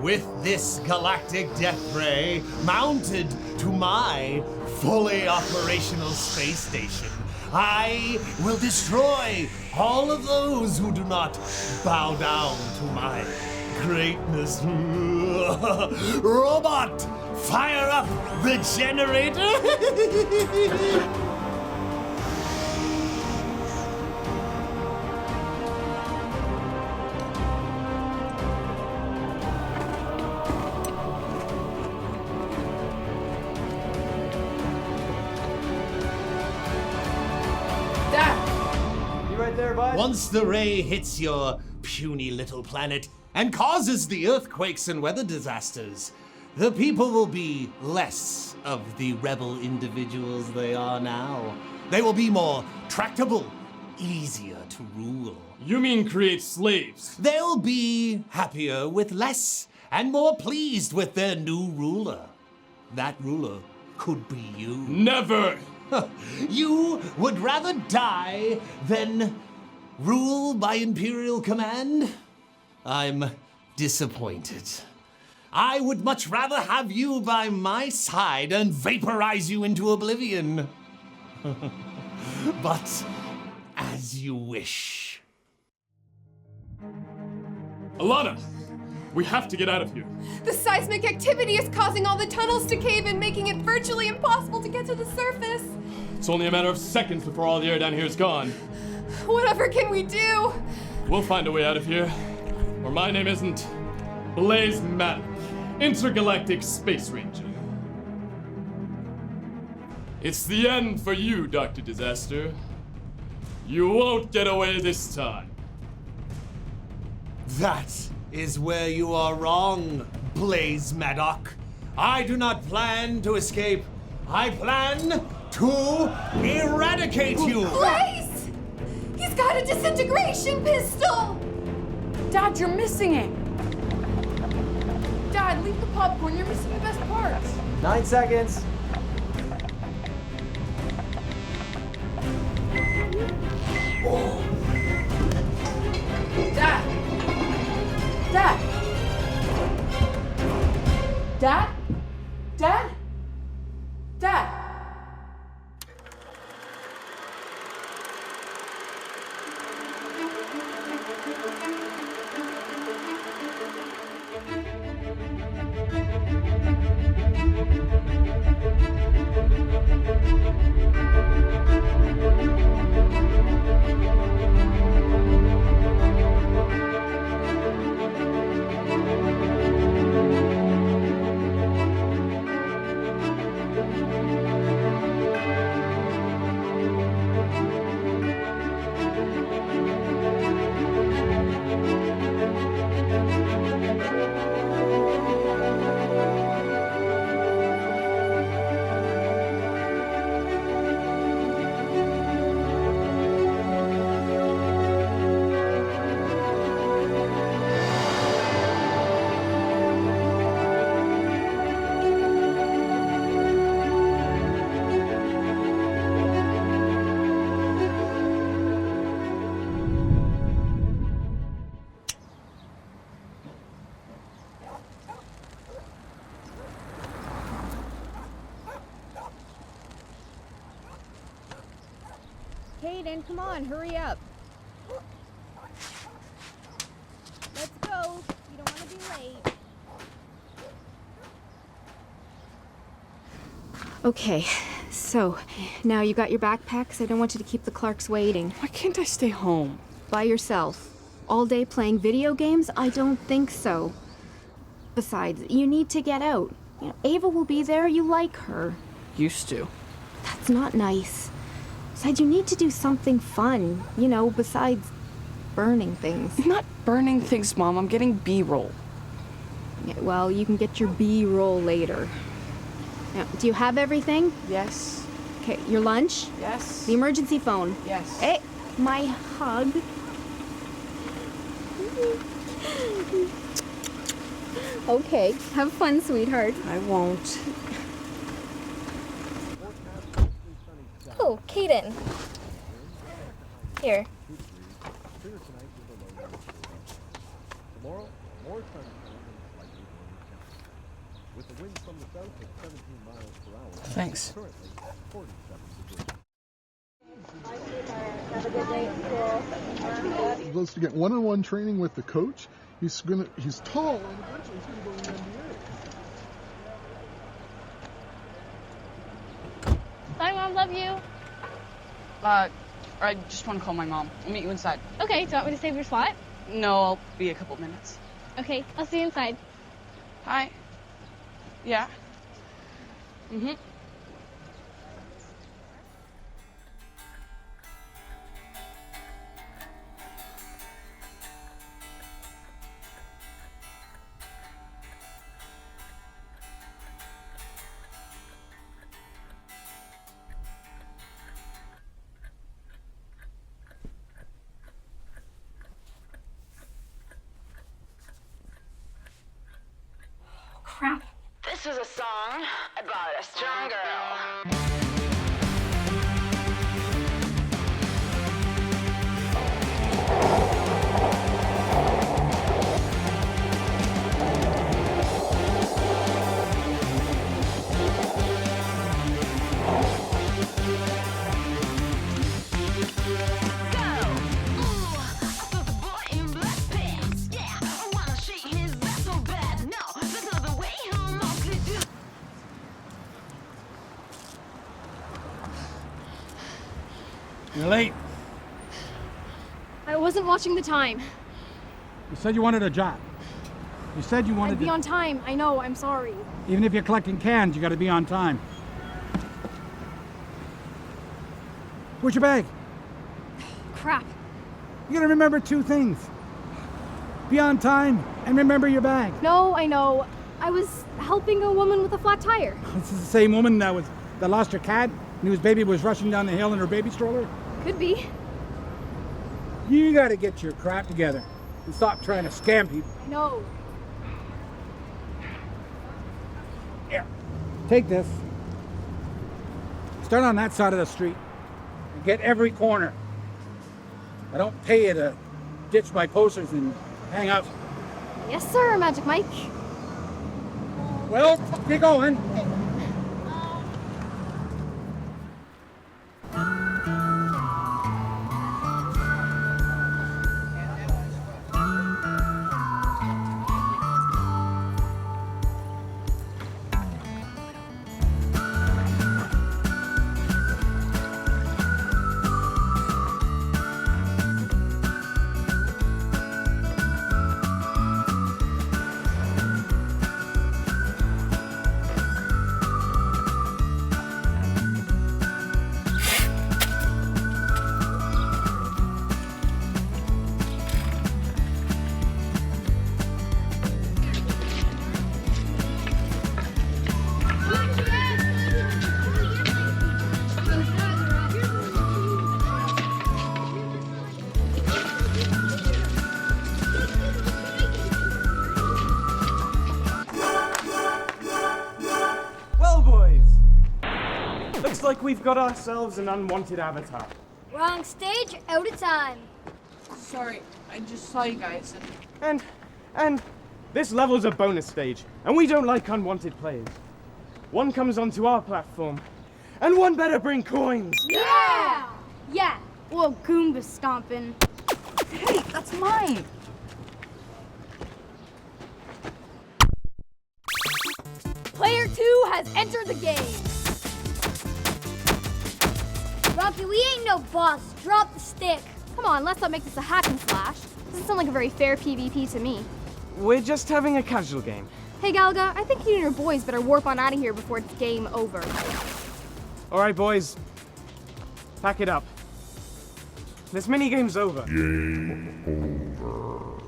With this galactic death ray mounted to my fully operational space station, I will destroy all of those who do not bow down to my greatness. Robot, fire up the generator! Once the ray hits your puny little planet and causes the earthquakes and weather disasters, the people will be less of the rebel individuals they are now. They will be more tractable, easier to rule. You mean create slaves? They'll be happier with less and more pleased with their new ruler. That ruler could be you. Never! You would rather die than rule by Imperial command? I'm disappointed. I would much rather have you by my side and vaporize you into oblivion. But as you wish. Alana, we have to get out of here. The seismic activity is causing all the tunnels to cave in, making it virtually impossible to get to the surface. It's only a matter of seconds before all the air down here is gone. Whatever can we do? We'll find a way out of here. Or my name isn't Blaze Maddock, Intergalactic Space Ranger. It's the end for you, Dr. Disaster. You won't get away this time. That is where you are wrong, Blaze Maddock. I do not plan to escape. I plan to eradicate you. Blaze! He's got a disintegration pistol! Dad, you're missing it. Dad, leave the popcorn. You're missing the best parts. 9 seconds. Dad! Dad! Dad? Dad? Dad? Hayden, come on, hurry up. Let's go. We don't want to be late. Okay, so now you got your backpacks. I don't want you to keep the Clarks waiting. Why can't I stay home? By yourself. All day playing video games? I don't think so. Besides, you need to get out. You know, Ava will be there. You like her. Used to. That's not nice. Besides, you need to do something fun, you know, besides burning things. I'm not burning things, Mom. I'm getting B-roll. Yeah, well, you can get your B-roll later. Now, do you have everything? Yes. Okay, your lunch? Yes. The emergency phone? Yes. Hey, my hug. Okay, have fun, sweetheart. I won't. Oh, Kaden. Here. Thanks. He goes to get one-on-one training with the coach. He's tall, and eventually he's gonna go to the NBA. Bye, Mom. Love you. I just want to call my mom. I'll meet you inside. Okay, do you want me to save your spot? No, I'll be a couple minutes. Okay, I'll see you inside. Hi. Yeah. Mm-hmm. Crap. This is a song about a strong girl. You're late. I wasn't watching the time. You said you wanted a job. You said you wanted I'd be on time. I know. I'm sorry. Even if you're collecting cans, you gotta be on time. Where's your bag? Crap. You gotta remember two things. Be on time and remember your bag. No, I know. I was helping a woman with a flat tire. This is the same woman that lost her cat and whose baby was rushing down the hill in her baby stroller. Could be. You gotta get your crap together and stop trying to scam people. I know. Here, take this. Start on that side of the street and get every corner. I don't pay you to ditch my posters and hang out. Yes, sir, Magic Mike. Well, get going. Looks like we've got ourselves an unwanted avatar. Wrong stage, out of time. Sorry, I just saw you guys. And this level's a bonus stage, and we don't like unwanted players. One comes onto our platform, and one better bring coins. Yeah! Yeah, well, Goomba stomping. Hey, that's mine. Player 2 has entered the game. Rocky, we ain't no boss. Drop the stick. Come on, let's not make this a hack and slash. Doesn't sound like a very fair PvP to me. We're just having a casual game. Hey, Galga, I think you and your boys better warp on out of here before it's game over. All right, boys. Pack it up. This minigame's over. Game over.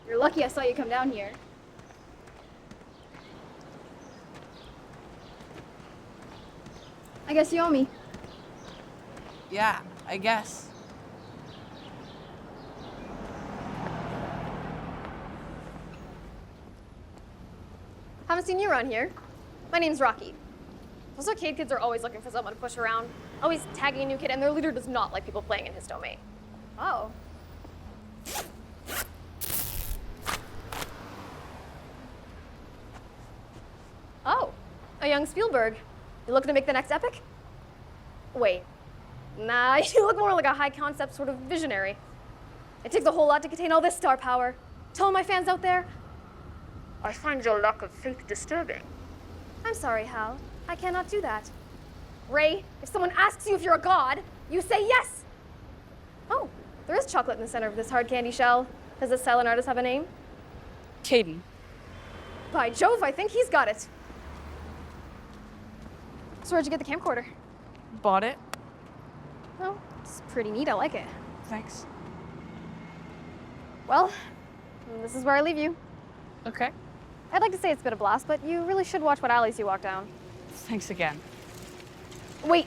You're lucky I saw you come down here. I guess you owe me. Yeah, I guess. Haven't seen you around here. My name's Rocky. Those arcade kids are always looking for someone to push around, always tagging a new kid, and their leader does not like people playing in his domain. Oh. Oh, a young Spielberg. You looking to make the next epic? Wait. Nah, you look more like a high concept sort of visionary. It takes a whole lot to contain all this star power. Tell my fans out there, I find your lack of faith disturbing. I'm sorry, Hal. I cannot do that. Ray, if someone asks you if you're a god, you say yes! Oh, there is chocolate in the center of this hard candy shell. Does this silent artist have a name? Caden. By Jove, I think he's got it. So where'd you get the camcorder? Bought it. Oh, it's pretty neat. I like it. Thanks. Well, this is where I leave you. Okay. I'd like to say it's been a blast, but you really should watch what alleys you walk down. Thanks again. Wait.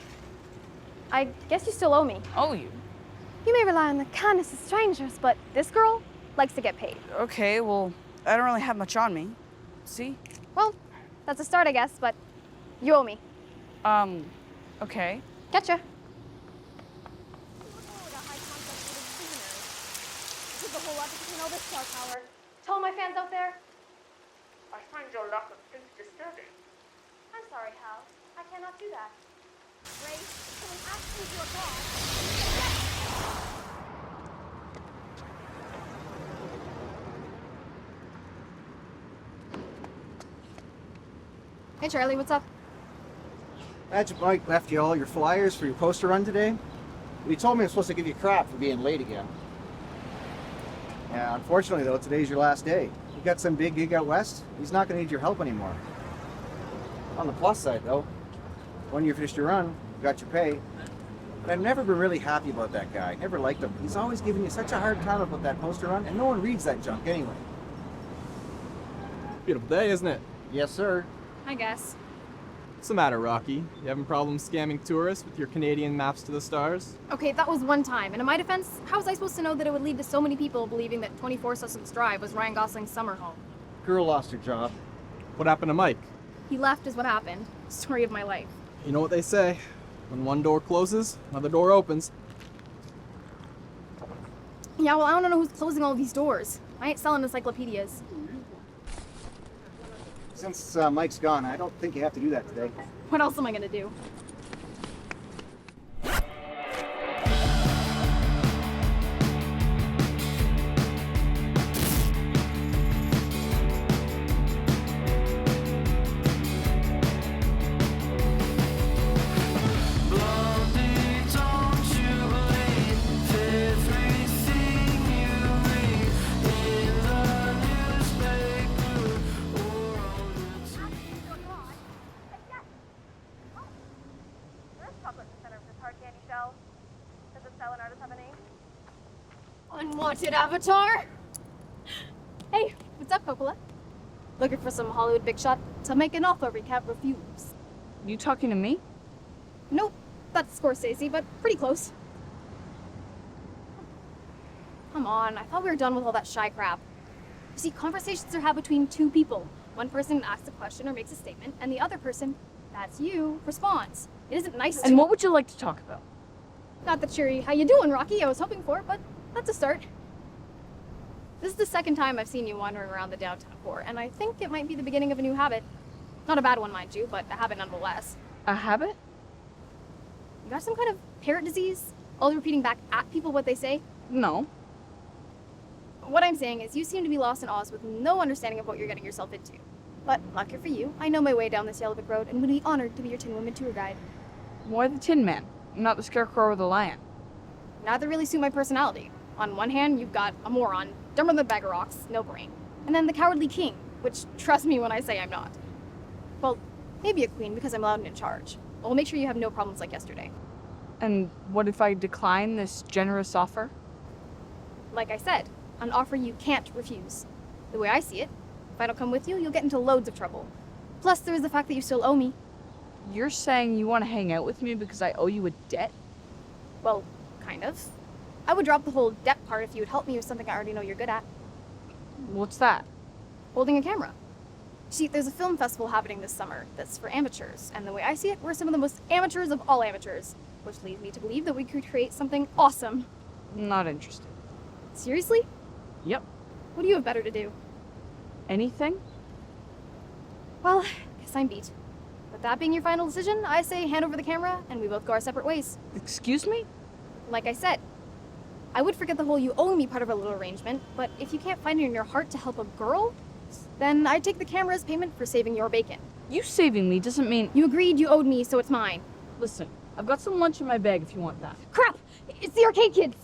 I guess you still owe me. Oh, you? You may rely on the kindness of strangers, but this girl likes to get paid. Okay, well, I don't really have much on me. See? Well, that's a start, I guess, but you owe me. Okay. Getcha. Tell my fans out there, I find your lack of faith disturbing. I'm sorry, Hal. I cannot do that. Ray, if someone asks you if you're a god. Hey, Charlie, what's up? Magic Mike left you all your flyers for your poster run today. But he told me I'm supposed to give you crap for being late again. Yeah, unfortunately though, today's your last day. You got some big gig out west, he's not going to need your help anymore. On the plus side though, when you finished your run, you got your pay. But I've never been really happy about that guy. Never liked him. He's always giving you such a hard time about that poster run, and no one reads that junk anyway. Beautiful day, isn't it? Yes, sir. I guess. What's the matter, Rocky? You having problems scamming tourists with your Canadian maps to the stars? Okay, that was one time. And in my defense, how was I supposed to know that it would lead to so many people believing that 24 Sussex Drive was Ryan Gosling's summer home? Girl lost her job. What happened to Mike? He left is what happened. Story of my life. You know what they say. When one door closes, another door opens. Yeah, well, I don't know who's closing all these doors. I ain't selling encyclopedias. Since Mike's gone, I don't think you have to do that today. What else am I gonna do? Unwanted avatar? Hey, what's up, Coppola? Looking for some Hollywood big shot to make an offer we can't refuse. You talking to me? Nope, that's Scorsese, but pretty close. Come on, I thought we were done with all that shy crap. You see, conversations are had between two people. One person asks a question or makes a statement, and the other person, that's you, responds. It isn't nice to— And what would you like to talk about? Not the cheery, how you doing, Rocky, I was hoping for, but that's a start. This is the second time I've seen you wandering around the downtown core, and I think it might be the beginning of a new habit. Not a bad one, mind you, but a habit nonetheless. A habit? You got some kind of parrot disease? Always repeating back at people what they say? No. What I'm saying is you seem to be lost in Oz with no understanding of what you're getting yourself into. But lucky for you, I know my way down this yellow brick road and would be honored to be your Tin Woman tour guide. Why the Tin Man? Not the Scarecrow or the Lion? Neither really suit my personality. On one hand, you've got a moron, dumber than a bag of rocks, no brain. And then the Cowardly King, which trust me when I say I'm not. Well, maybe a queen because I'm loud and in charge. But we'll make sure you have no problems like yesterday. And what if I decline this generous offer? Like I said, an offer you can't refuse. The way I see it, if I don't come with you, you'll get into loads of trouble. Plus, there is the fact that you still owe me. You're saying you want to hang out with me because I owe you a debt? Well, kind of. I would drop the whole debt part if you would help me with something I already know you're good at. What's that? Holding a camera. See, there's a film festival happening this summer that's for amateurs, and the way I see it, we're some of the most amateurs of all amateurs, which leads me to believe that we could create something awesome. Not interested. Seriously? Yep. What do you have better to do? Anything? Well, guess I'm beat. With that being your final decision, I say hand over the camera and we both go our separate ways. Excuse me? Like I said, I would forget the whole you owe me part of our little arrangement, but if you can't find it in your heart to help a girl, then I'd take the camera as payment for saving your bacon. You saving me doesn't mean... You agreed you owed me, so it's mine. Listen, I've got some lunch in my bag if you want that. Crap! It's the arcade kids!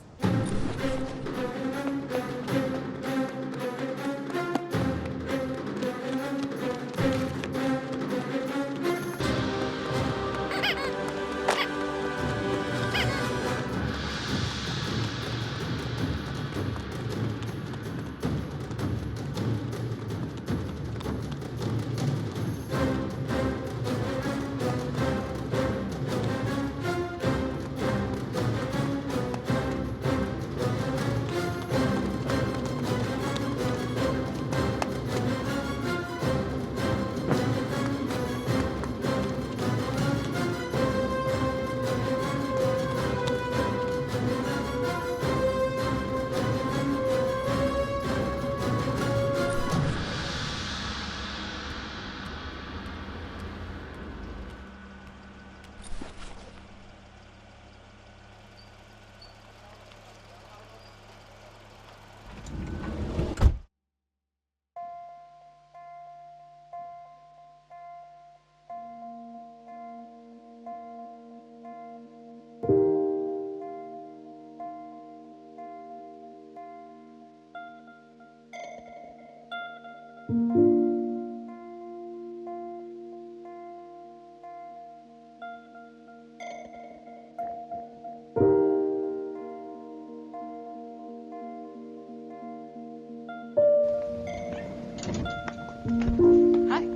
Hi.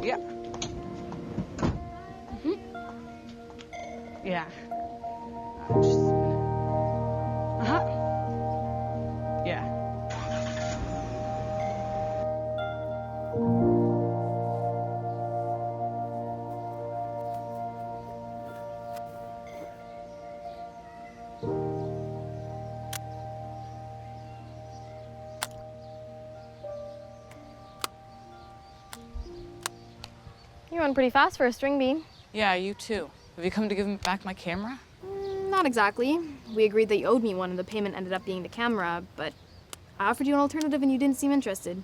Yeah. Yeah. Just... Yeah. You run pretty fast for a string bean. Yeah, you too. Have you come to give me back my camera? Not exactly. We agreed that you owed me one and the payment ended up being the camera, but I offered you an alternative and you didn't seem interested.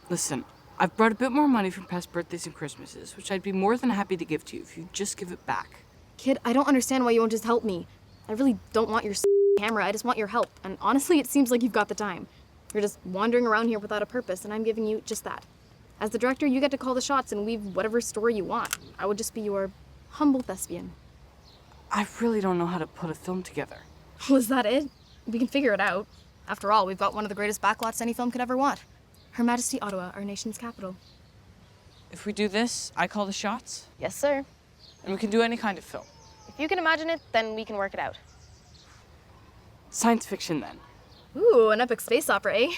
Listen, I've brought a bit more money from past birthdays and Christmases, which I'd be more than happy to give to you if you just give it back. Kid, I don't understand why you won't just help me. I really don't want your camera, I just want your help. And honestly, it seems like you've got the time. You're just wandering around here without a purpose, and I'm giving you just that. As the director, you get to call the shots and weave whatever story you want. I would just be your humble thespian. I really don't know how to put a film together. Was that it? We can figure it out. After all, we've got one of the greatest backlots any film could ever want. Her Majesty Ottawa, our nation's capital. If we do this, I call the shots, Yes, sir. and we can do any kind of film. If you can imagine it, then we can work it out. Science fiction, then. Ooh, an epic space opera, eh?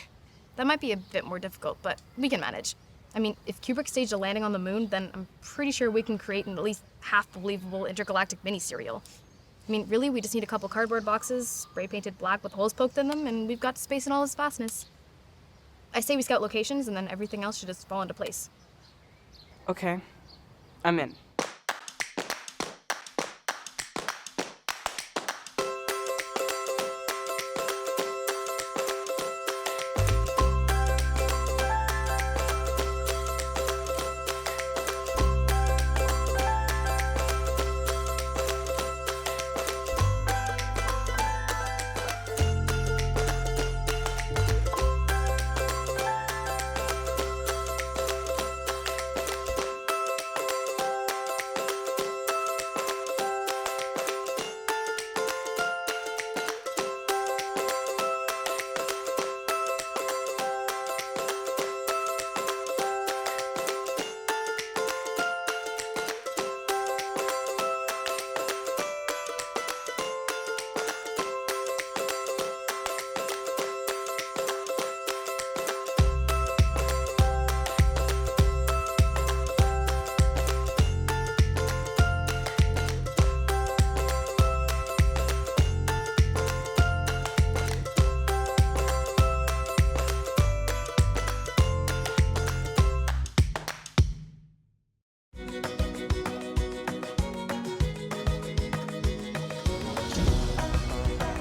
That might be a bit more difficult, but we can manage. I mean, if Kubrick staged a landing on the moon, then I'm pretty sure we can create an at least half-believable intergalactic mini-serial. I mean, really, we just need a couple cardboard boxes, spray-painted black with holes poked in them, and we've got space in all its vastness. I say we scout locations, and then everything else should just fall into place. Okay, I'm in.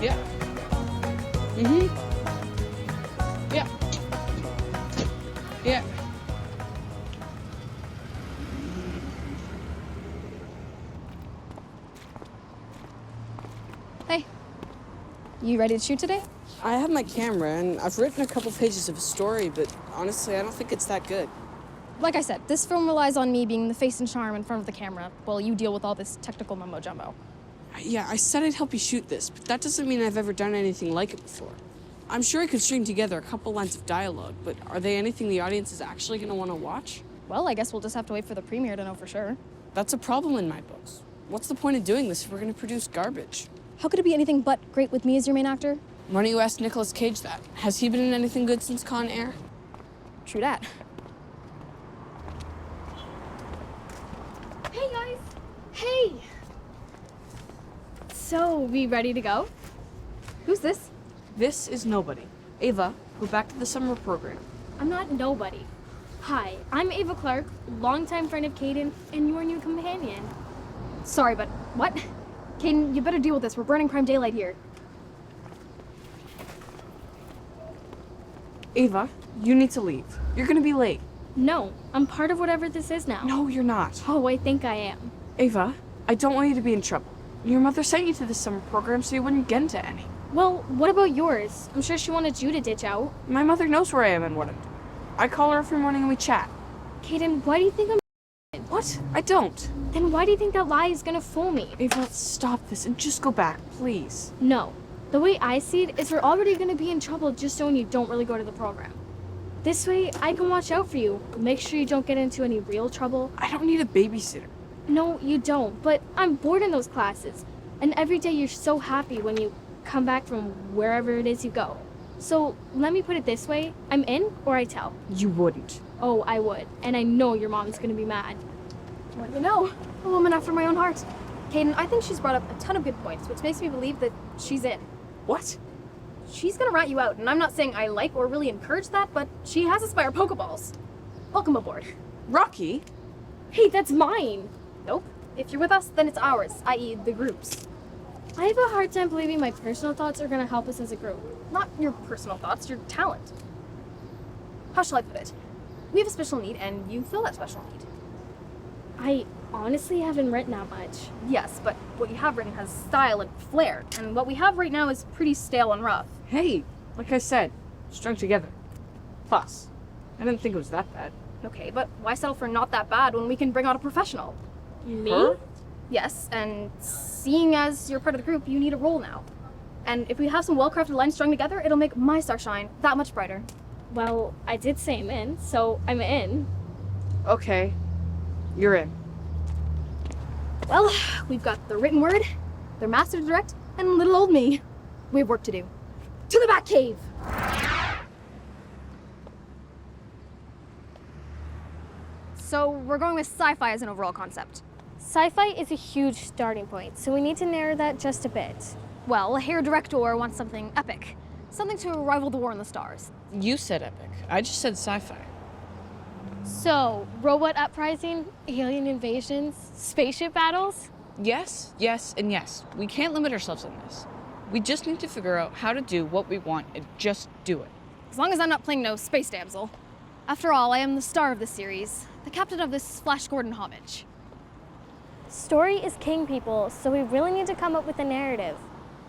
Yeah. Mm-hmm. Yeah. Yeah. Hey, you ready to shoot today? I have my camera, and I've written a couple pages of a story, but honestly, I don't think it's that good. Like I said, this film relies on me being the face and charm in front of the camera while you deal with all this technical mumbo-jumbo. Yeah, I said I'd help you shoot this, but that doesn't mean I've ever done anything like it before. I'm sure I could string together a couple lines of dialogue, but are they anything the audience is actually going to want to watch? Well, I guess we'll just have to wait for the premiere to know for sure. That's a problem in my books. What's the point of doing this if we're going to produce garbage? How could it be anything but great with me as your main actor? Why don't you ask Nicolas Cage that? Has he been in anything good since Con Air? True that. Hey, guys. Hey. So, we ready to go? Who's this? This is nobody. Ava, go back to the summer program. I'm not nobody. Hi, I'm Ava Clark, longtime friend of Caden, and your new companion. Sorry, but what? Caden, you better deal with this. We're burning prime daylight here. Ava, you need to leave. You're gonna be late. No, I'm part of whatever this is now. No, you're not. Oh, I think I am. Ava, I don't want you to be in trouble. Your mother sent you to this summer program so you wouldn't get into any. Well, what about yours? I'm sure she wanted you to ditch out. My mother knows where I am and what I'm doing. I call her every morning and we chat. Caden, why do you think I'm What? I don't. Then why do you think that lie is gonna fool me? Ava, stop this and just go back, please. No. The way I see it is we're already gonna be in trouble just so you don't really go to the program. This way, I can watch out for you. Make sure you don't get into any real trouble. I don't need a babysitter. No, you don't, but I'm bored in those classes. And every day you're so happy when you come back from wherever it is you go. So let me put it this way, I'm in or I tell. You wouldn't. Oh, I would. And I know your mom's gonna be mad. What do you know? A woman after my own heart. Caden, I think she's brought up a ton of good points, which makes me believe that she's in. What? She's gonna rat you out, and I'm not saying I like or really encourage that, but she has Aspire Pokeballs. Welcome aboard. Rocky? Hey, that's mine! Nope. If you're with us, then it's ours, i.e. the group's. I have a hard time believing my personal thoughts are gonna help us as a group. Not your personal thoughts, your talent. How shall I put it? We have a special need, and you fill that special need. I honestly haven't written that much. Yes, but what you have written has style and flair, and what we have right now is pretty stale and rough. Hey, like I said, strung together. Plus, I didn't think it was that bad. Okay, but why settle for not that bad when we can bring out a professional? Me? Her? Yes, and seeing as you're part of the group, you need a role now. And if we have some well-crafted lines strung together, it'll make my star shine that much brighter. Well, I did say I'm in, so I'm in. Okay, you're in. Well, we've got the written word, their master to direct, and little old me. We have work to do. To the Batcave! So we're going with sci-fi as an overall concept. Sci-fi is a huge starting point, so we need to narrow that just a bit. Well, a hair director wants something epic. Something to rival the War in the Stars. You said epic. I just said sci-fi. So, robot uprising, alien invasions, spaceship battles? Yes, yes, and yes. We can't limit ourselves in this. We just need to figure out how to do what we want and just do it. As long as I'm not playing no space damsel. After all, I am the star of this series, the captain of this Flash Gordon homage. Story is king, people, so we really need to come up with a narrative.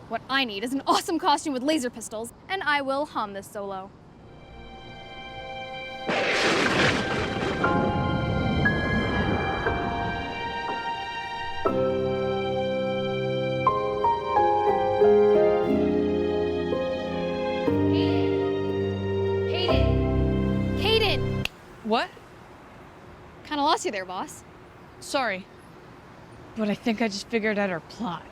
What I need is an awesome costume with laser pistols, and I will hum this solo. Caden! What? Kinda lost you there, boss. Sorry. But I think I just figured out our plot.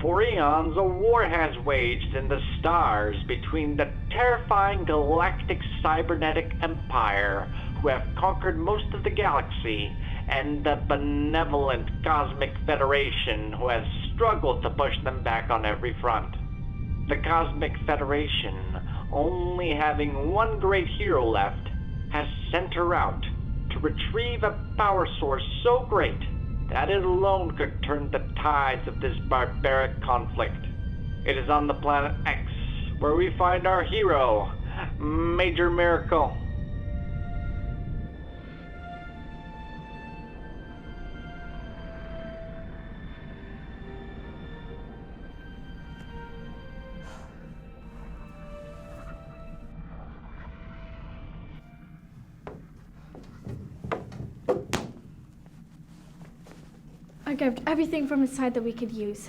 For eons, a war has waged in the stars between the terrifying galactic cybernetic empire, who have conquered most of the galaxy, and the benevolent Cosmic Federation, who has struggled to push them back on every front. The Cosmic Federation, only having one great hero left, has sent her out to retrieve a power source so great that it alone could turn the tides of this barbaric conflict. It is on the planet X where we find our hero, Major Miracle. I grabbed everything from inside that we could use.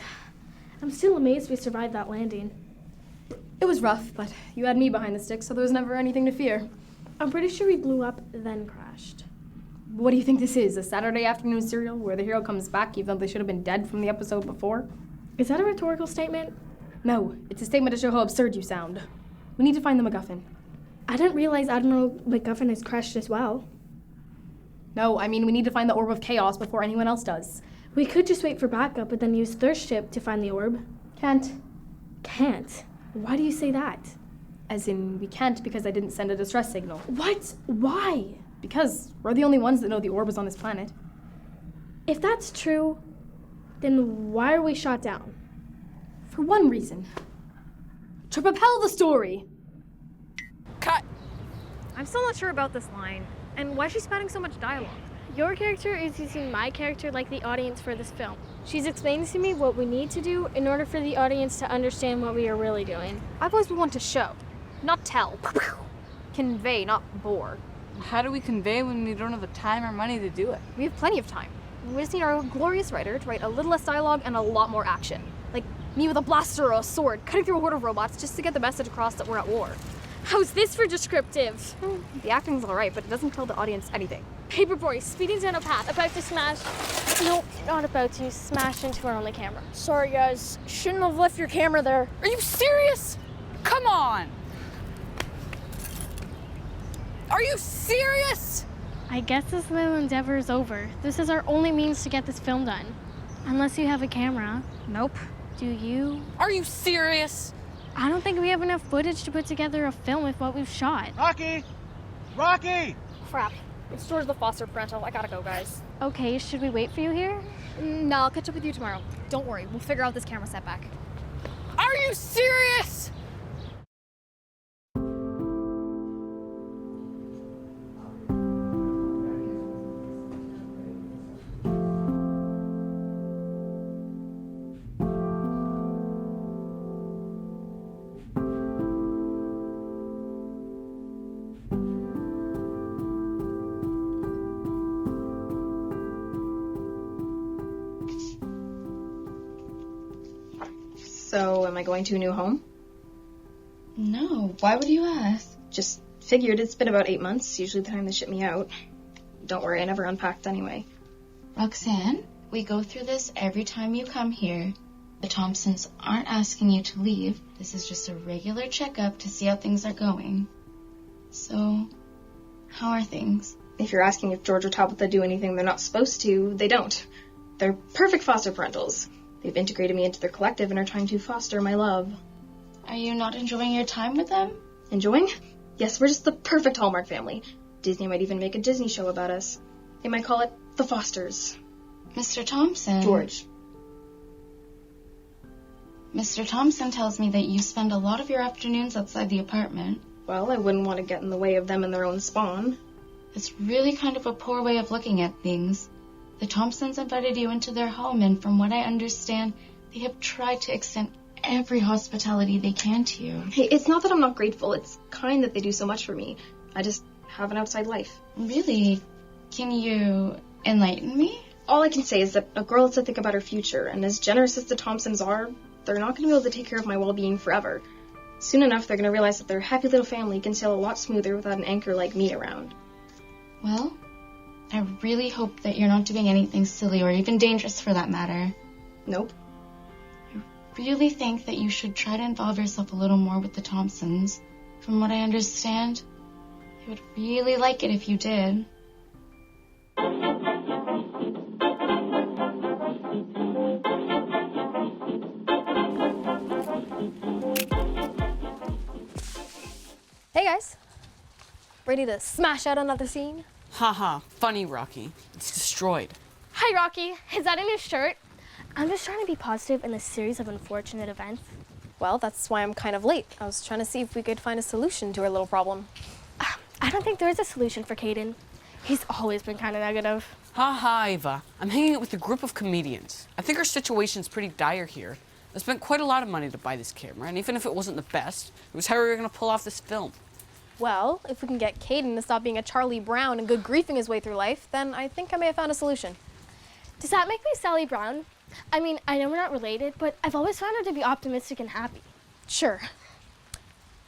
I'm still amazed we survived that landing. It was rough, but you had me behind the stick, so there was never anything to fear. I'm pretty sure we blew up, then crashed. What do you think this is, a Saturday afternoon serial where the hero comes back even though they should have been dead from the episode before? Is that a rhetorical statement? No, it's a statement to show how absurd you sound. We need to find the MacGuffin. I didn't realize Admiral MacGuffin has crashed as well. No, I mean we need to find the Orb of Chaos before anyone else does. We could just wait for backup, but then use Thirst Ship to find the orb. Can't. Can't? Why do you say that? As in, we can't because I didn't send a distress signal. What? Why? Because we're the only ones that know the orb is on this planet. If that's true, then why are we shot down? For one reason. To propel the story! Cut! I'm still not sure about this line. And why is she spouting so much dialogue? Your character is using my character like the audience for this film. She's explaining to me what we need to do in order for the audience to understand what we are really doing. I've always been one to show, not tell. Convey, not bore. How do we convey when we don't have the time or money to do it? We have plenty of time. We just need our glorious writer to write a little less dialogue and a lot more action. Like me with a blaster or a sword, cutting through a horde of robots just to get the message across that we're at war. How's this for descriptive? The acting's alright, but it doesn't tell the audience anything. Paperboy speeding down a path, about to smash. Nope, not about to. Smash into our only camera. Sorry, guys. Shouldn't have left your camera there. Are you serious? Come on! Are you serious? I guess this little endeavor is over. This is our only means to get this film done. Unless you have a camera. Nope. Do you? Are you serious? I don't think we have enough footage to put together a film with what we've shot. Rocky! Rocky! Crap. It's George the Foster Parental. I gotta go, guys. Okay, should we wait for you here? No, I'll catch up with you tomorrow. Don't worry, we'll figure out this camera setback. Are you serious? So, am I going to a new home? No, why would you ask? Just figured it's been about 8 months, usually the time they ship me out. Don't worry, I never unpacked anyway. Roxanne, we go through this every time you come here. The Thompsons aren't asking you to leave. This is just a regular checkup to see how things are going. So, how are things? If you're asking if George or Tabitha do anything they're not supposed to, they don't. They're perfect foster parentals. They've integrated me into their collective and are trying to foster my love. Are you not enjoying your time with them? Enjoying? Yes, we're just the perfect Hallmark family. Disney might even make a Disney show about us. They might call it The Fosters. Mr. Thompson. George. Mr. Thompson tells me that you spend a lot of your afternoons outside the apartment. Well, I wouldn't want to get in the way of them and their own spawn. It's really kind of a poor way of looking at things. The Thompsons invited you into their home, and from what I understand, they have tried to extend every hospitality they can to you. Hey, it's not that I'm not grateful. It's kind that they do so much for me. I just have an outside life. Really? Can you enlighten me? All I can say is that a girl has to think about her future, and as generous as the Thompsons are, they're not going to be able to take care of my well-being forever. Soon enough, they're going to realize that their happy little family can sail a lot smoother without an anchor like me around. Well, I really hope that you're not doing anything silly or even dangerous for that matter. Nope. I really think that you should try to involve yourself a little more with the Thompsons. From what I understand, they would really like it if you did. Hey guys. Ready to smash out another scene? Haha, funny, Rocky. It's destroyed. Hi, Rocky. Is that a new shirt? I'm just trying to be positive in this series of unfortunate events. Well, that's why I'm kind of late. I was trying to see if we could find a solution to our little problem. I don't think there is a solution for Caden. He's always been kind of negative. Haha, Ava. I'm hanging out with a group of comedians. I think our situation's pretty dire here. I spent quite a lot of money to buy this camera, and even if it wasn't the best, it was how we were going to pull off this film. Well, if we can get Caden to stop being a Charlie Brown and good griefing his way through life, then I think I may have found a solution. Does that make me Sally Brown? I mean, I know we're not related, but I've always found her to be optimistic and happy. Sure.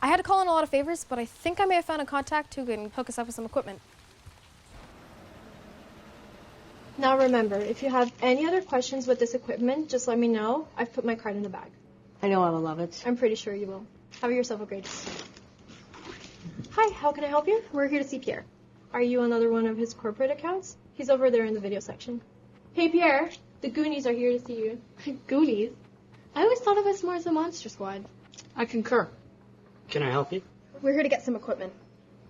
I had to call in a lot of favors, but I think I may have found a contact who can hook us up with some equipment. Now remember, if you have any other questions with this equipment, just let me know. I've put my card in the bag. I know I will love it. I'm pretty sure you will. Have yourself a great day. Hi, how can I help you? We're here to see Pierre. Are you another one of his corporate accounts? He's over there in the video section. Hey Pierre, the Goonies are here to see you. Goonies? I always thought of us more as a monster squad. I concur. Can I help you? We're here to get some equipment.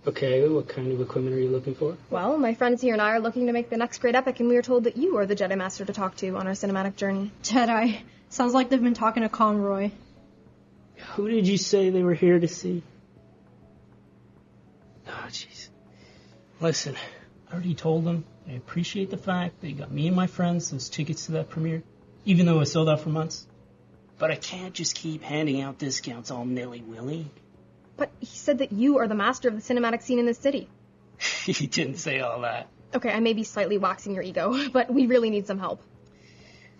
Okay, what kind of equipment are you looking for? Well, my friends here and I are looking to make the next great epic, and we were told that you are the Jedi Master to talk to on our cinematic journey. Jedi. Sounds like they've been talking to Conroy. Who did you say they were here to see? Oh, jeez. Listen, I already told them I appreciate the fact they got me and my friends those tickets to that premiere, even though it was sold out for months. But I can't just keep handing out discounts all nilly-willy. But he said that you are the master of the cinematic scene in this city. He didn't say all that. Okay, I may be slightly waxing your ego, but we really need some help.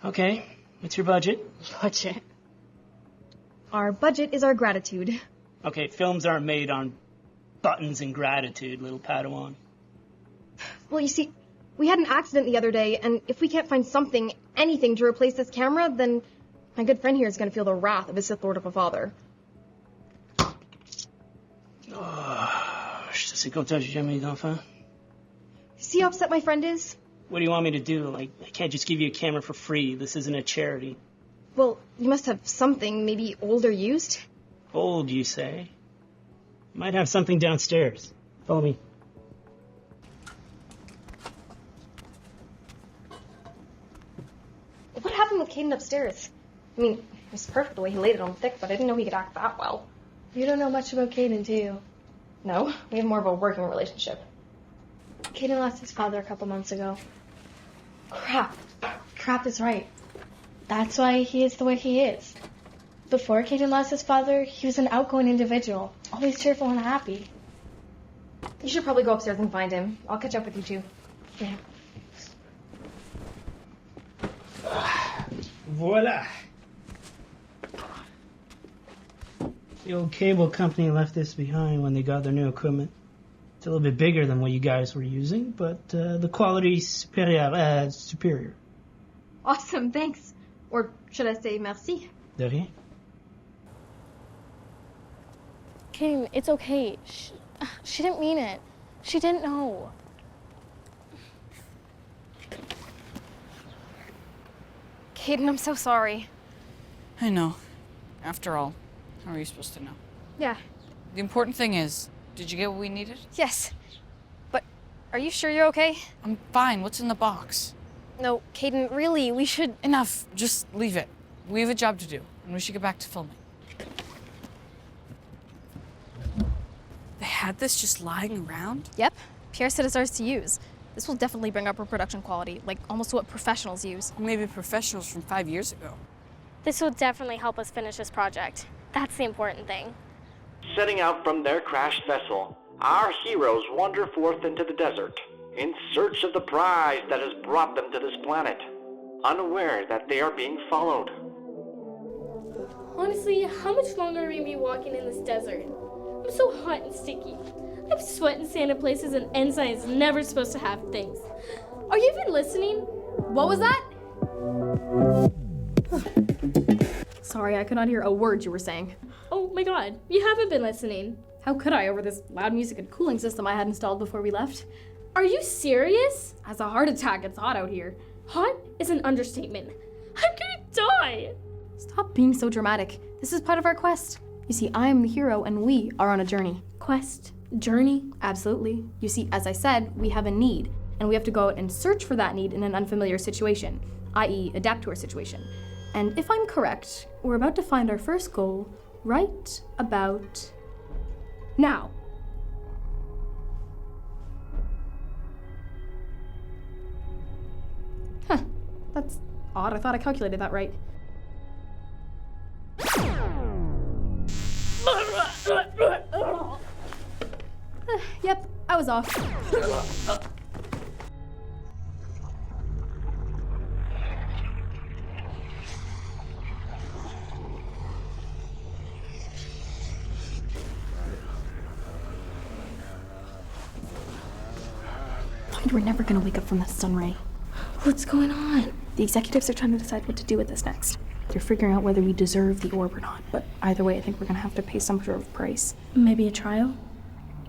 Okay, what's your budget? Budget? Our budget is our gratitude. Okay, films aren't made on buttons and gratitude, little Padawan. Well, you see, we had an accident the other day, and if we can't find something, anything to replace this camera, then my good friend here is going to feel the wrath of his Sith Lord of a father. Je sais quand j'ai jamais eu d'enfant. See how upset my friend is? What do you want me to do? Like, I can't just give you a camera for free. This isn't a charity. Well, you must have something, maybe old or used. Old, you say? Might have something downstairs. Follow me. What happened with Caden upstairs? I mean, it was perfect the way he laid it on thick, but I didn't know he could act that well. You don't know much about Caden, do you? No, we have more of a working relationship. Caden lost his father a couple months ago. Crap. Crap is right. That's why he is the way he is. Before Caden lost his father, he was an outgoing individual, always cheerful and happy. You should probably go upstairs and find him. I'll catch up with you two. Yeah. Voila. The old cable company left this behind when they got their new equipment. It's a little bit bigger than what you guys were using, but the quality's superior. Awesome, thanks. Or should I say merci? De rien. Caden, it's okay. She didn't mean it. She didn't know. Caden, I'm so sorry. I know. After all, how are you supposed to know? Yeah. The important thing is, did you get what we needed? Yes. But are you sure you're okay? I'm fine. What's in the box? No, Caden, really, we should... Enough. Just leave it. We have a job to do, and we should get back to filming. They had this just lying around? Yep. Pierre said it's ours to use. This will definitely bring up our production quality, like almost what professionals use. Maybe professionals from 5 years ago. This will definitely help us finish this project. That's the important thing. Setting out from their crashed vessel, our heroes wander forth into the desert, in search of the prize that has brought them to this planet, unaware that they are being followed. Honestly, how much longer are we going to be walking in this desert? I'm so hot and sticky. I have sweat and sand in places and Ensign is never supposed to have things. Are you even listening? What was that? Sorry, I could not hear a word you were saying. Oh my god, you haven't been listening. How could I over this loud music and cooling system I had installed before we left? Are you serious? As a heart attack, it's hot out here. Hot is an understatement. I'm gonna die! Stop being so dramatic. This is part of our quest. You see, I am the hero and we are on a journey. Quest? Journey? Absolutely. You see, as I said, we have a need, and we have to go out and search for that need in an unfamiliar situation, i.e. adapt to our situation. And if I'm correct, we're about to find our first goal right about now. Huh, that's odd. I thought I calculated that right. Yep, I was off. We're never gonna wake up from that sun ray. What's going on? The executives are trying to decide what to do with this next. They're figuring out whether we deserve the orb or not, but either way, I think we're gonna have to pay some sort of price. Maybe a trial?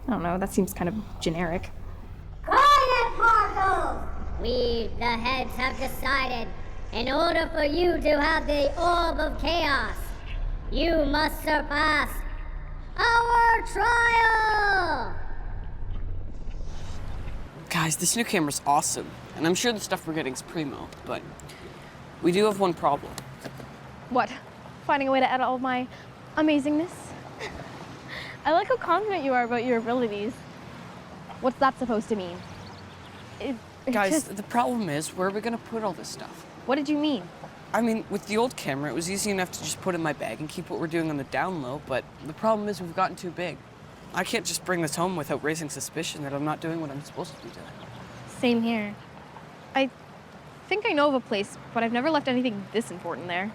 I don't know, that seems kind of generic. Quiet, Marco! We, the heads, have decided, in order for you to have the Orb of Chaos, you must surpass our trial! Guys, this new camera's awesome, and I'm sure the stuff we're getting's primo, but we do have one problem. What? Finding a way to edit all of my amazingness? I like how confident you are about your abilities. What's that supposed to mean? Guys, the problem is, where are we gonna put all this stuff? What did you mean? I mean, with the old camera, it was easy enough to just put in my bag and keep what we're doing on the down low, but the problem is we've gotten too big. I can't just bring this home without raising suspicion that I'm not doing what I'm supposed to be doing. Same here. I think I know of a place, but I've never left anything this important there.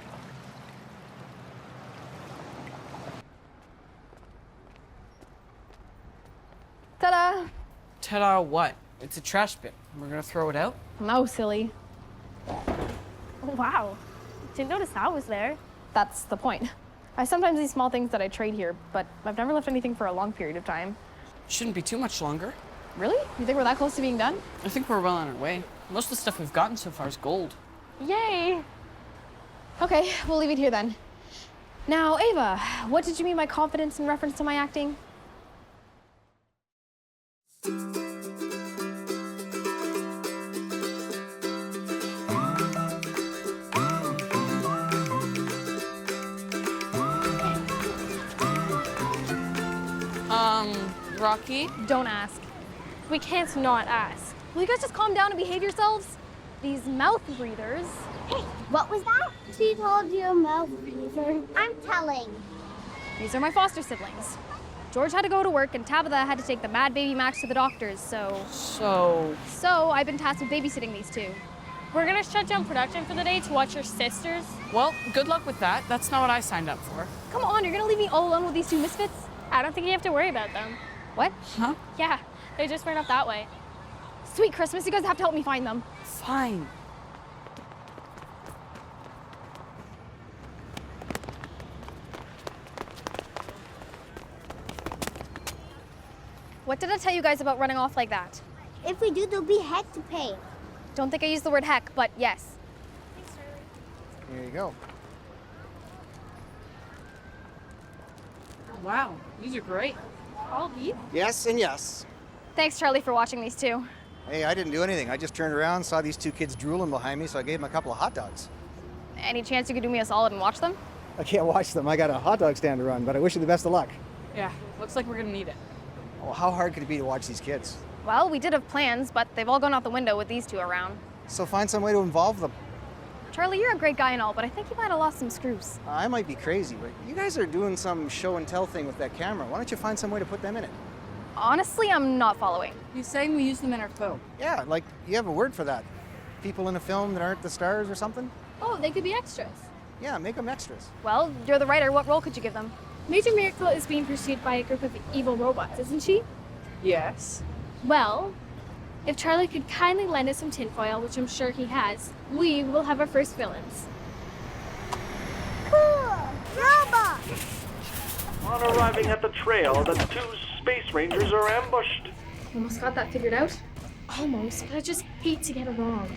Ta-da! Ta-da what? It's a trash bin. We're gonna throw it out? No, silly. Wow. Didn't notice that was there. That's the point. I sometimes see small things that I trade here, but I've never left anything for a long period of time. Shouldn't be too much longer. Really? You think we're that close to being done? I think we're well on our way. Most of the stuff we've gotten so far is gold. Yay! Okay, we'll leave it here then. Now, Ava, what did you mean by confidence in reference to my acting? Rocky? Don't ask. We can't not ask. Will you guys just calm down and behave yourselves? These mouth breathers. Hey, what was that? She told you a mouth breather. I'm telling. These are my foster siblings. George had to go to work and Tabitha had to take the mad baby Max to the doctors, so... So I've been tasked with babysitting these two. We're gonna shut down production for the day to watch your sisters. Well, good luck with that. That's not what I signed up for. Come on, you're gonna leave me all alone with these two misfits? I don't think you have to worry about them. What? Huh? Yeah, they just ran up that way. Sweet Christmas, you guys have to help me find them. Fine. What did I tell you guys about running off like that? If we do, there'll be heck to pay. Don't think I used the word heck, but yes. Here you go. Wow, these are great. All these? Yes and yes. Thanks, Charlie, for watching these two. Hey, I didn't do anything. I just turned around, saw these two kids drooling behind me, so I gave them a couple of hot dogs. Any chance you could do me a solid and watch them? I can't watch them. I got a hot dog stand to run, but I wish you the best of luck. Yeah, looks like we're gonna need it. Well, how hard could it be to watch these kids? Well, we did have plans, but they've all gone out the window with these two around. So find some way to involve them. Charlie, you're a great guy and all, but I think you might have lost some screws. I might be crazy, but you guys are doing some show and tell thing with that camera. Why don't you find some way to put them in it? Honestly, I'm not following. He's saying we use them in our film. Yeah, like you have a word for that. People in a film that aren't the stars or something? Oh, they could be extras. Yeah, make them extras. Well, you're the writer. What role could you give them? Major Miracle is being pursued by a group of evil robots, isn't she? Yes. Well, if Charlie could kindly lend us some tinfoil, which I'm sure he has, we will have our first villains. Cool! Robot! On arriving at the trail, the two space rangers are ambushed. Almost got that figured out. Almost, but I just hate to get it wrong.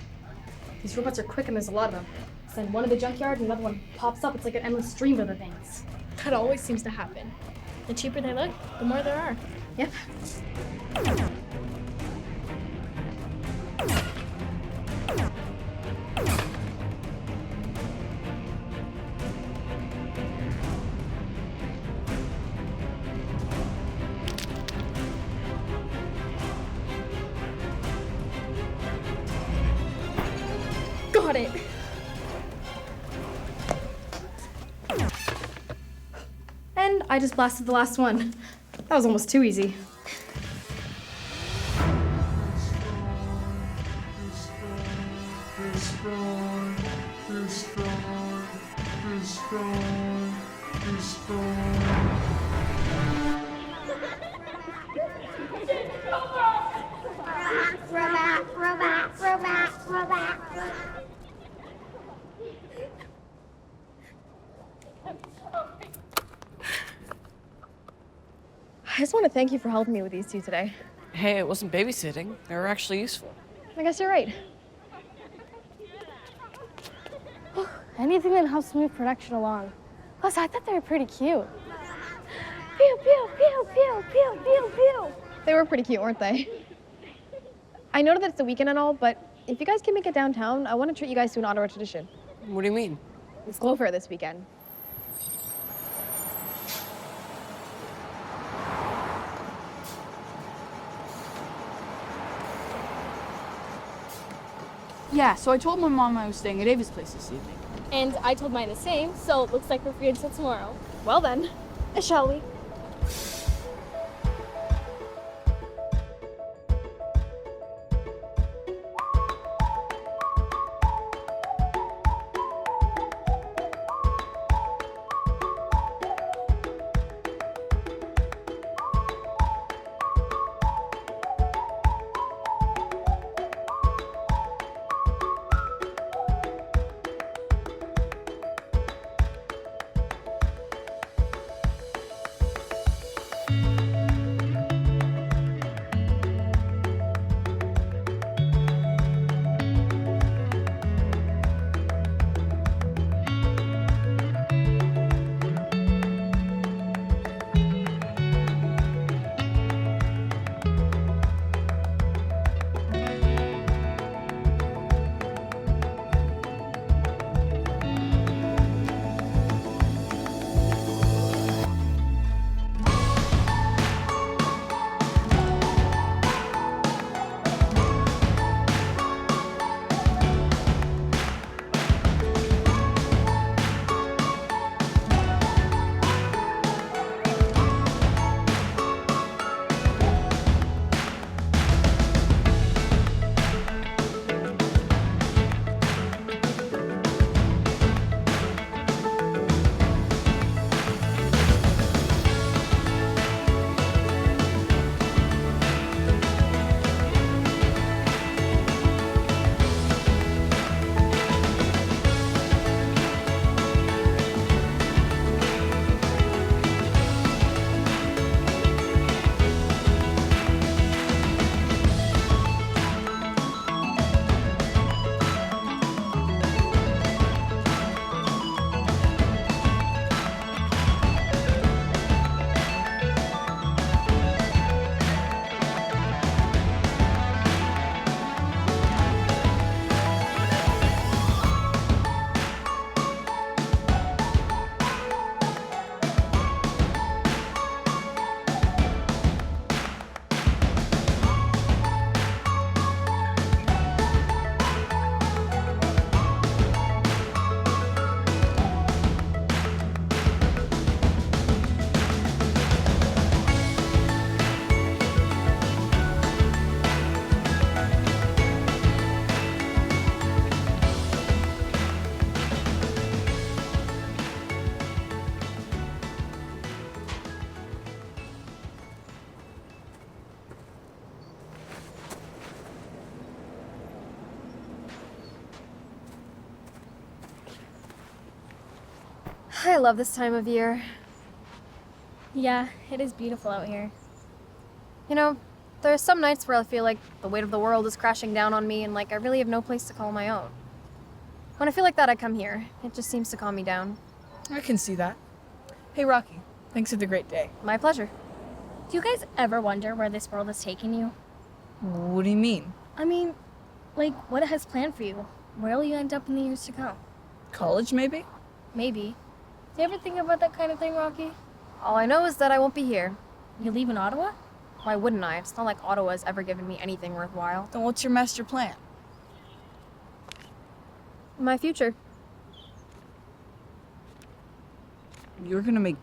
These robots are quick and there's a lot of them. Send one to the junkyard and another one pops up. It's like an endless stream of the things. That always seems to happen. The cheaper they look, the more there are. Yep. Got it! And I just blasted the last one. That was almost too easy. Robot! I just want to thank you for helping me with these two today. Hey, it wasn't babysitting. They were actually useful. I guess you're right. Anything that helps move production along. Plus, I thought they were pretty cute. Pew, pew, pew, pew, pew, pew, pew. They were pretty cute, weren't they? I know that it's the weekend and all, but if you guys can make it downtown, I want to treat you guys to an Ottawa tradition. What do you mean? It's Glow Fair this weekend. Yeah, so I told my mom I was staying at Ava's place this evening. And I told mine the same, so it looks like we're free until tomorrow. Well then, shall we? I love this time of year. Yeah, it is beautiful out here. You know, there are some nights where I feel like the weight of the world is crashing down on me and like I really have no place to call my own. When I feel like that, I come here. It just seems to calm me down. I can see that. Hey, Rocky. Thanks for the great day. My pleasure. Do you guys ever wonder where this world is taking you? What do you mean? I mean, like, what it has planned for you? Where will you end up in the years to come? College, maybe? Maybe. Do you ever think about that kind of thing, Rocky? All I know is that I won't be here. You leave in Ottawa? Why wouldn't I? It's not like Ottawa's ever given me anything worthwhile. Then what's your master plan? My future. You're gonna make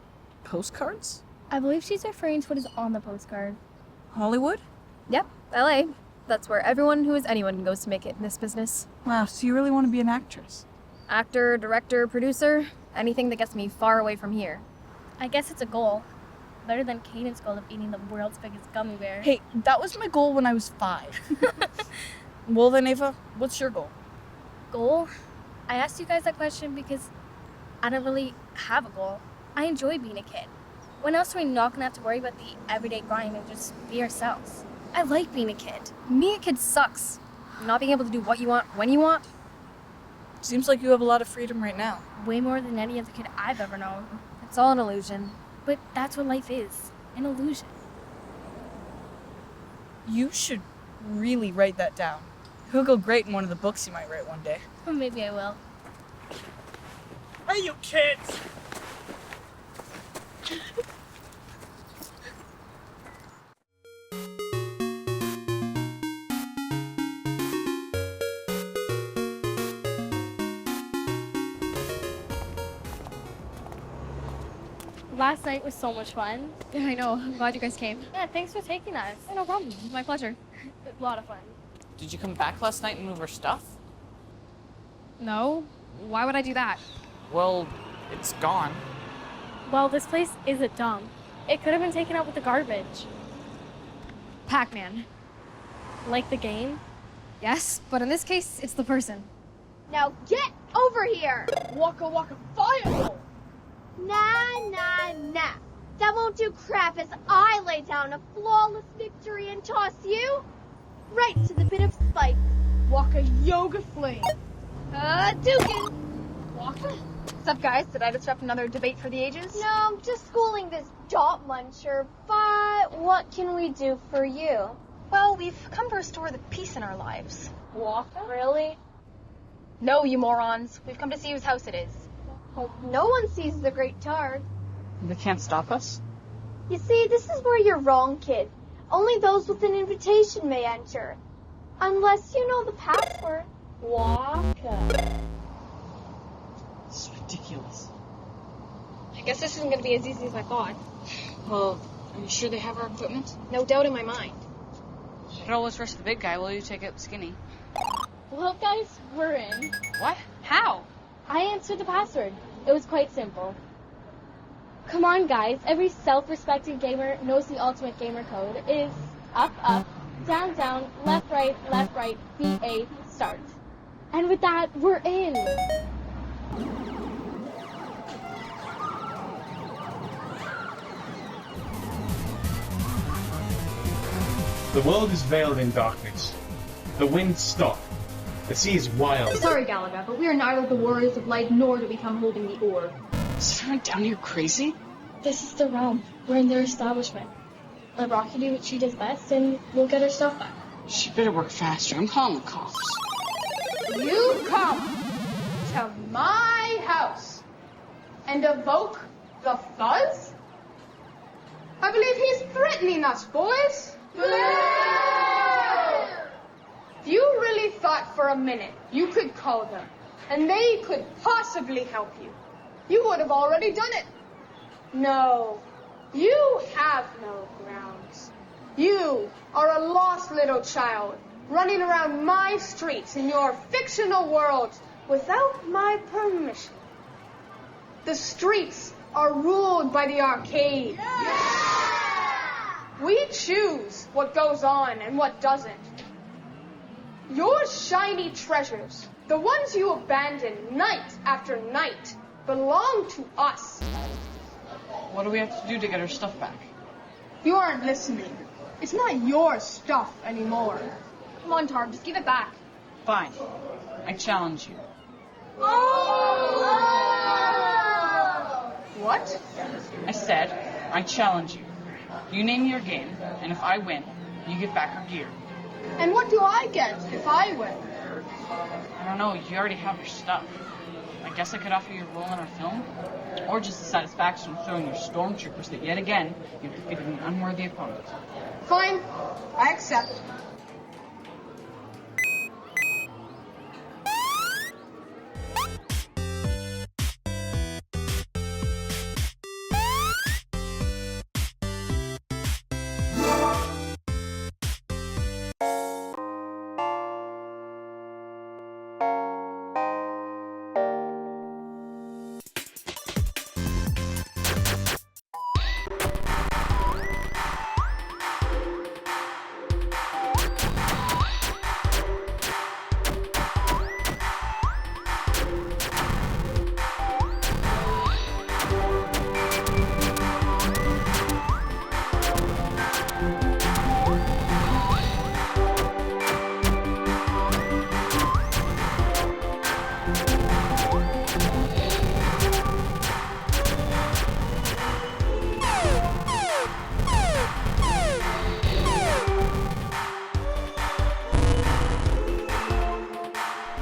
postcards? I believe she's referring to what is on the postcard. Hollywood? Yep, LA. That's where everyone who is anyone goes to make it in this business. Wow, so you really want to be an actress? Actor, director, producer, anything that gets me far away from here. I guess it's a goal. Better than Caden's goal of eating the world's biggest gummy bear. Hey, that was my goal when I was 5. Well then, Ava, what's your goal? Goal? I asked you guys that question because I don't really have a goal. I enjoy being a kid. When else are we not gonna have to worry about the everyday grind and just be ourselves? I like being a kid. Being a kid sucks. Not being able to do what you want when you want. Seems like you have a lot of freedom right now. Way more than any other kid I've ever known. It's all an illusion. But that's what life is. An illusion. You should really write that down. He'll go great in one of the books you might write one day. Maybe I will. Hey, you kids! Last night was so much fun. Yeah, I know. I'm glad you guys came. Yeah, thanks for taking us. Yeah, no problem. My pleasure. A lot of fun. Did you come back last night and move our stuff? No. Why would I do that? Well, it's gone. Well, this place is a dump. It could have been taken out with the garbage. Pac-Man. Like the game? Yes, but in this case, it's the person. Now get over here! Waka waka fireball! Nah, nah, nah. That won't do crap as I lay down a flawless victory and toss you right to the bit of spike. Waka yoga flame. Dukin! Waka? What's up, guys? Did I disrupt another debate for the ages? No, I'm just schooling this dot muncher, but what can we do for you? Well, we've come to restore the peace in our lives. Waka? Really? No, you morons. We've come to see whose house it is. Hope no one sees the Great Tard. They can't stop us? You see, this is where you're wrong, kid. Only those with an invitation may enter. Unless you know the password. Waka. It's ridiculous. I guess this isn't going to be as easy as I thought. Well, are you sure they have our equipment? No doubt in my mind. It always rush the big guy while you take out the skinny. Well, guys, we're in. What? How? I answered the password. It was quite simple. Come on, guys. Every self-respecting gamer knows the ultimate gamer code. It is up, up, down, down, left, right, BA, start. And with that, we're in. The world is veiled in darkness. The winds stop. The sea is wild. Sorry, Galaga, but we are neither the warriors of light nor do we come holding the orb. Is everyone down here crazy? This is the realm. We're in their establishment. Let Rocky do what she does best, and we'll get her stuff back. She better work faster. I'm calling the cops. You come to my house and evoke the fuzz? I believe he's threatening us, boys. If you really thought for a minute you could call them and they could possibly help you, you would have already done it. No, you have no grounds. You are a lost little child running around my streets in your fictional world without my permission. The streets are ruled by the arcade. Yeah! We choose what goes on and what doesn't. Your shiny treasures, the ones you abandon night after night, belong to us. What do we have to do to get our stuff back? You aren't listening. It's not your stuff anymore. Come on, Tarb, just give it back. Fine. I challenge you. What? I said, I challenge you. You name your game, and if I win, you get back our gear. And what do I get if I win? I don't know, you already have your stuff. I guess I could offer you a role in our film, or just the satisfaction of showing your stormtroopers that yet again, you've defeated an unworthy opponent. Fine, I accept.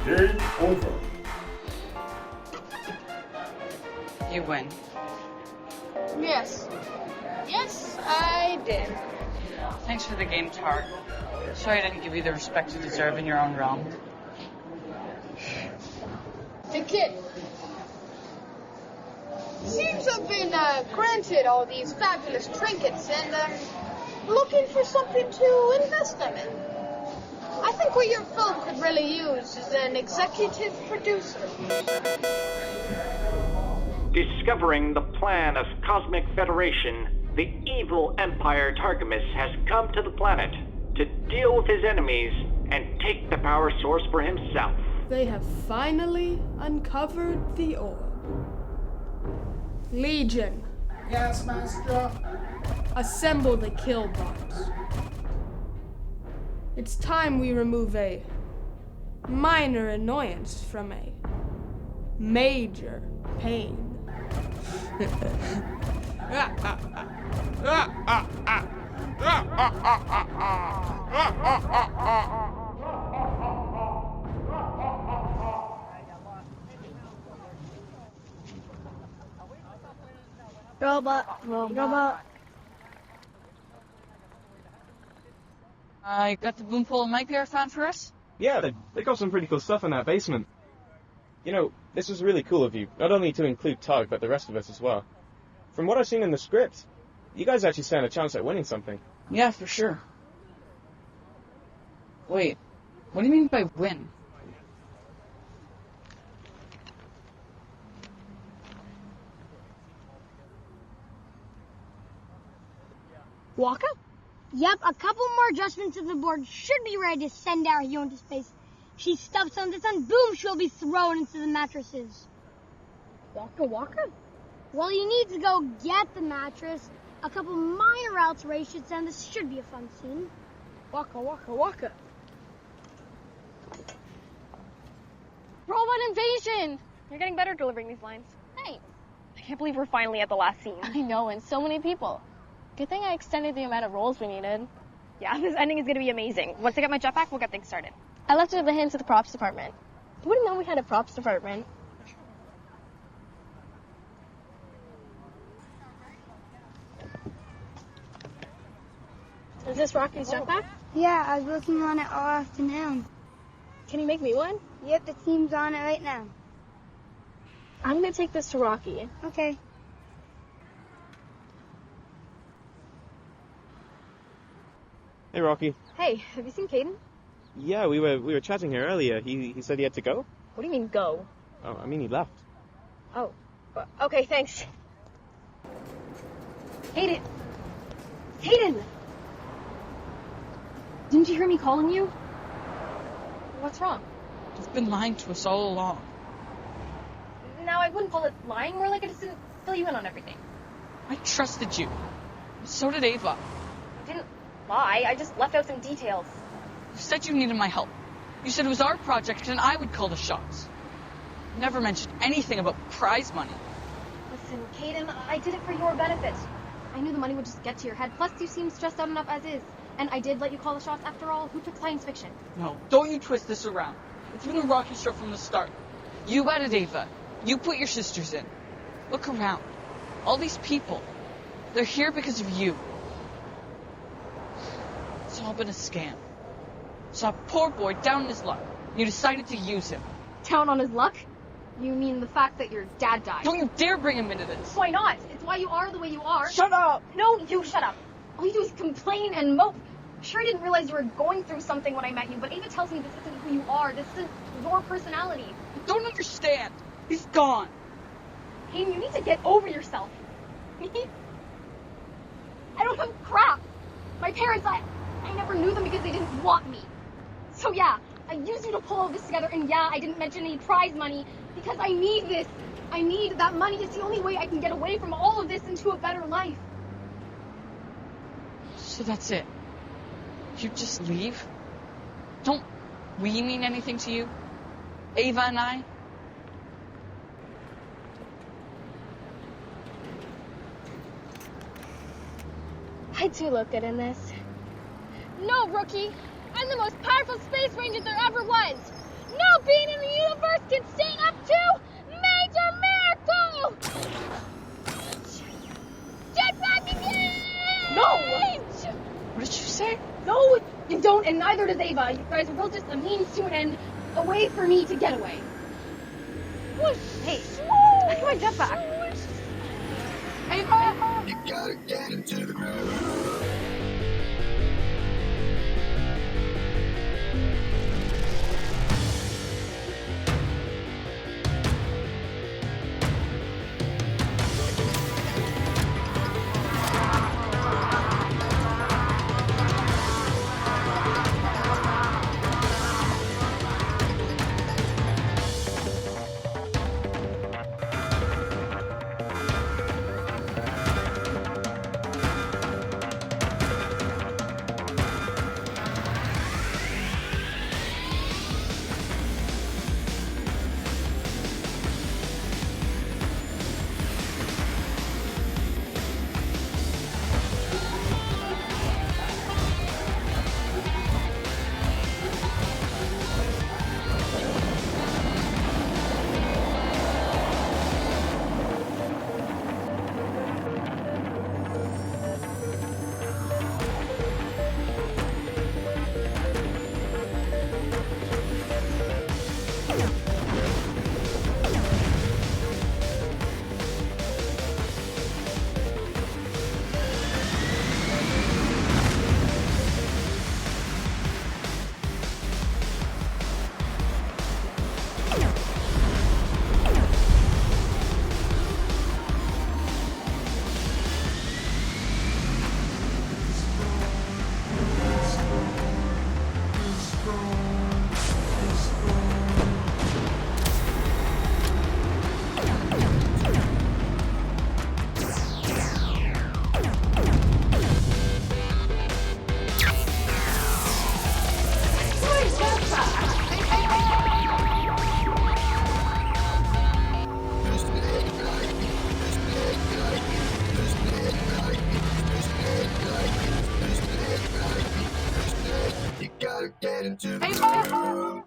Game over. You win. Yes. Yes, I did. Thanks for the game, Tar. Sorry I didn't give you the respect you deserve in your own realm. Hey, kid. Seems I've been granted all these fabulous trinkets and looking for something to invest them in. I think what your film could really use is an executive producer. Discovering the plan of Cosmic Federation, the evil Empire Targamas has come to the planet to deal with his enemies and take the power source for himself. They have finally uncovered the orb. Legion. Yes, Master. Assemble the kill bots. It's time we remove a minor annoyance from a major pain. Robot. You got the boom pole and mic there found for us? Yeah, they got some pretty cool stuff in that basement. You know, this was really cool of you, not only to include Tug, but the rest of us as well. From what I've seen in the script, you guys actually stand a chance at winning something. Yeah, for sure. Wait, what do you mean by win? Walker? Yep, a couple more adjustments to the board should be ready to send our hero into space. She stuffs on this and boom, she'll be thrown into the mattresses. Walker? Well, you need to go get the mattress, a couple minor alterations, and this should be a fun scene. Walker. Robot invasion! You're getting better at delivering these lines. Hey, I can't believe we're finally at the last scene. I know, and so many people. Good thing I extended the amount of roles we needed. Yeah, this ending is going to be amazing. Once I get my jetpack, we'll get things started. I left it in the hands of the props department. Who would have known we had a props department? Is this Rocky's jetpack? Yeah, I was working on it all afternoon. Can you make me one? Yep, the team's on it right now. I'm gonna take this to Rocky. Okay. Hey, Rocky. Hey, have you seen Caden? Yeah, we were chatting here earlier. He said he had to go? What do you mean, go? Oh, I mean he left. Oh, okay, thanks. Hayden! Didn't you hear me calling you? What's wrong? You've been lying to us all along. now I wouldn't call it lying, more like I just didn't fill you in on everything. I trusted you. So did Ava. I didn't lie, I just left out some details. You said you needed my help. You said it was our project and I would call the shots. You never mentioned anything about prize money. Listen, Caden, I did it for your benefit. I knew the money would just get to your head, plus you seem stressed out enough as is. And I did let you call the shots after all. Who took science fiction? No, don't you twist this around. It's been a rocky show from the start. You added Ava. You put your sisters in. Look around. All these people. They're here because of you. It's all been a scam. Saw a poor boy down in his luck. You decided to use him. Down on his luck? You mean the fact that your dad died? Don't you dare bring him into this. Why not? It's why you are the way you are. Shut up! No, you shut up. All you do is complain and mope. Sure, I didn't realize you were going through something when I met you, but Ava tells me this isn't who you are. This isn't your personality. You don't understand. He's gone. Hayden, you need to get over yourself. Me? I don't have crap. My parents, I never knew them because they didn't want me. So yeah, I used you to pull all this together, and yeah, I didn't mention any prize money because I need this. I need that money. It's the only way I can get away from all of this into a better life. So that's it. You just leave? Don't we mean anything to you? Ava and I? I do look good in this. No, rookie. I'm the most powerful space ranger there ever was. No being in the universe can stand up to Major Miracle! Jetpack again! No! What did you say? No, you don't, and neither does Ava. You guys are both just a means to an end, a way for me to get away. Hey, look at my jetpack. Ava! You gotta get into the groove. Get into the groove.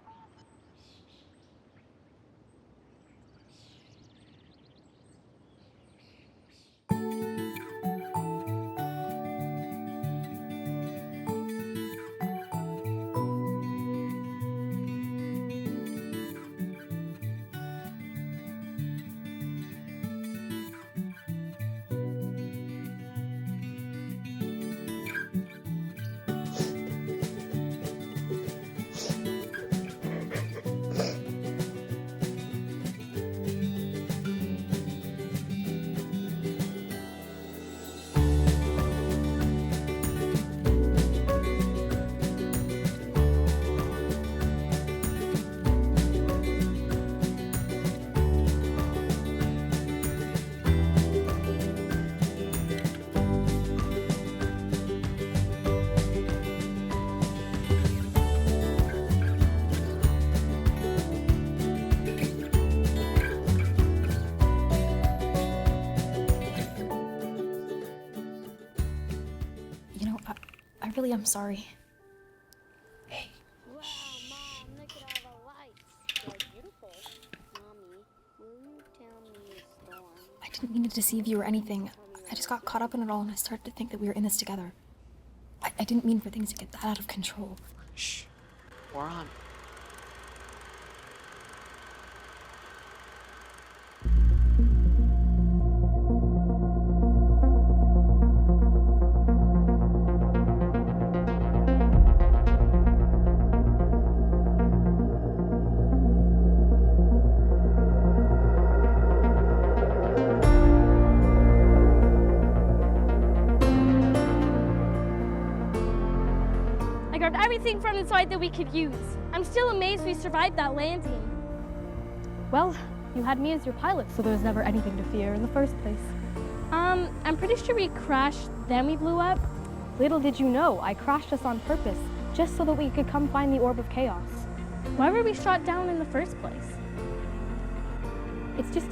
really am sorry. I didn't mean to deceive you or anything. I just got caught up in it all and I started to think that we were in this together. I didn't mean for things to get that out of control. Shh. We're on. I grabbed everything from inside that we could use. I'm still amazed we survived that landing. Well, you had me as your pilot, so there was never anything to fear in the first place. I'm pretty sure we crashed, then we blew up. Little did you know, I crashed us on purpose, just so that we could come find the Orb of Chaos. Why were we shot down in the first place? It's just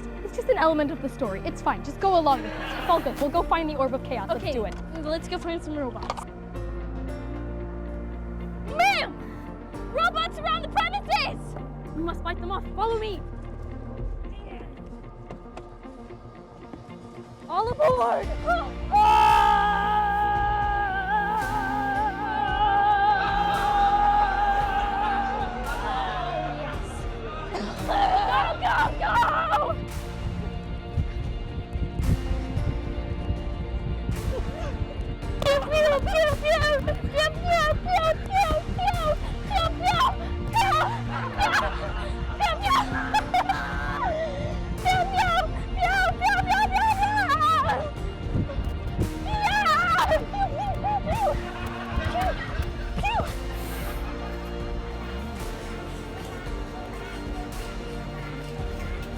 an element of the story. It's fine, just go along with it. It's all good, we'll go find the Orb of Chaos. Okay, let's do it. Let's go find some robots. Ma'am! Robots around the premises! We must fight them off. Follow me. All aboard! Go, go, go! Pew, pew, pew, pew! Pew, pew, pew, pew, pew! Pew, pew, pew! Pew, pew! Pew, pew, pew, pew, pew, pew, pew! Yeah! Pew, pew, pew, pew! Pew, pew!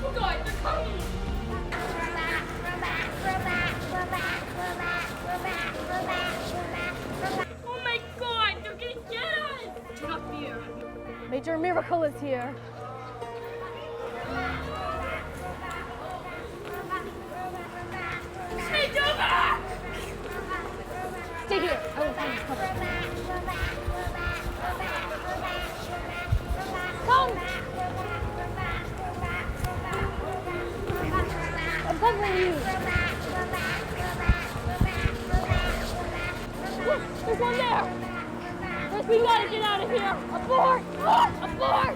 Oh God, they're coming! Oh my God, they're gonna get us! Do not fear. Major Miracle is here. Stay over! Stay here. I will find you cover. Come! I'm covering you. Look, there's one there. First, we gotta get out of here. Abort! Abort!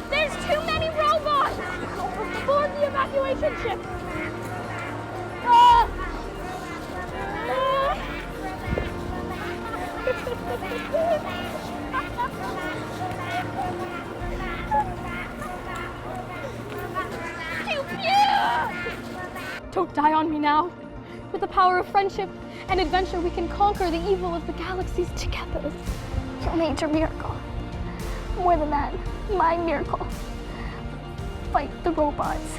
There's too many robots! Aboard the evacuation ship! Pew, pew! Don't die on me now. With the power of friendship and adventure, we can conquer the evil of the galaxies together. You're a major miracle. More than that, my miracle. Fight the robots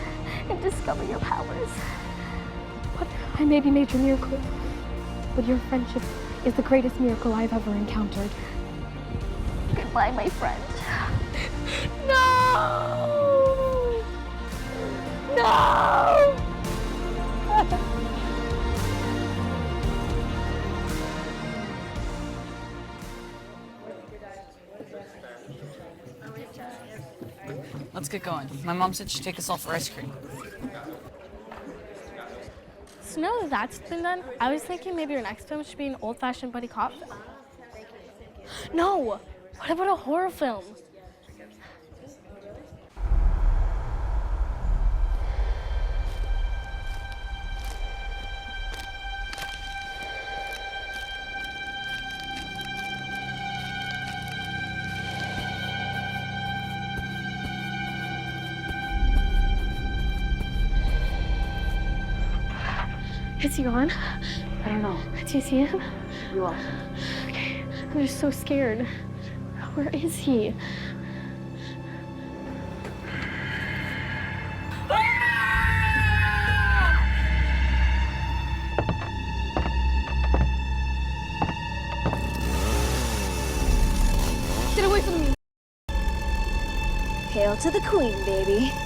and discover your powers. But I may be Major Miracle, but your friendship is the greatest miracle I've ever encountered. Goodbye, my friend. No! No! Let's get going. My mom said she'd take us all for ice cream. So now that that's been done, I was thinking maybe your next film should be an old-fashioned buddy cop film. No! What about a horror film? Is he on? I don't know. Do you see him? You are. Okay. I'm just so scared. Where is he? Get away to the queen, baby.